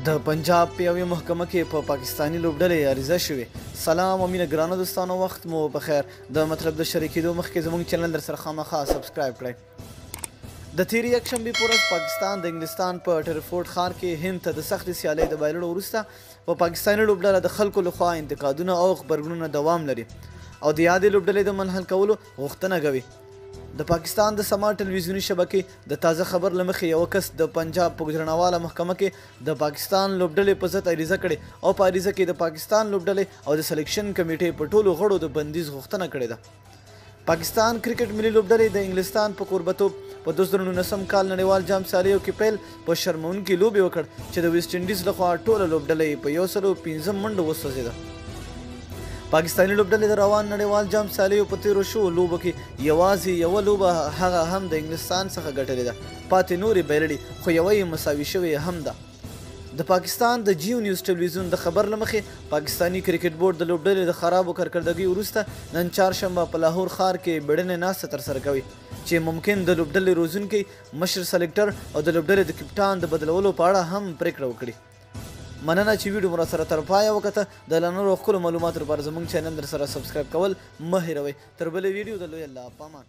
د پنجاب په یوې محکمه کې په پاکستاني لوبډلې عریضه شوې. سلام او مینه ګرانو دوستانو، وخت مو بخیر. د مطلب د شریکېدو مخکې زموږ چینل در سره خامخا سبسکرایب کړئ. د تیرې یکشنبې په ورځ پاکستان د انګلستان په ټرفورډ ښار کې هند ته د سختې سیالۍ د بایللو وروسته په پاکستاني لوبډله د خلکو لخوا انتقادونه او غبرګونونه دوام لري او د یادې لوبډلې د منحل کولو غوښتنه کوي. د پاکستان د سما ټلویزیوني شبکې د تازه خبر له مخې یو کس د پنجاب په ګوجرانواله محکمه کې د پاکستان لوبډلې په ضد عریضه کړې او په عریضه کې د پاکستان لوبډلې او د سلیکشن کمیټې په ټولو غړو د بندیز غوښتنه کړې ده. پاکستان کرکټ ملي لوبډلې د انګلستان په کوربتوب په 2019 کال نړیوال جام سیالیو کې پیل په شرمونکې لوبې وکړ چې د ویسټ انډیز لخوا ټوله لوبډلې په 105 منډو وسوځېده. پاکستاني لوبډلې د روان نړیوال جام سیالیو په تیرو شوو لوبو کې یوازې یوه لوبه هغه هم د انګلستان څخه ګټلې ده، پاتې نورې بایللې خو یوه یې مساوي شوې هم ده. د پاکستان د جیو نیوز ټلویزیون د خبر له مخې پاکستاني کرکټ بورډ د لوبډلې د خرابو کارکردګۍ وروسته نن چهارشنبه په لاهور ښار کې بیړنۍ ناسته ترسره کوي چې ممکن د لوبډلې روزونکی مشر سلیکټر او د لوبډلې د کپټان د بدلولو په اړه هم پریکړه وکړي. مننه چې ویډیو مو راسره تر پایه وکته. د لا نورو ښکلو معلوماتو لپاره زموږ چینل در سره سبسکرایب کول مه هېروئ. تر بلې ویډیو د لوی الله پامان.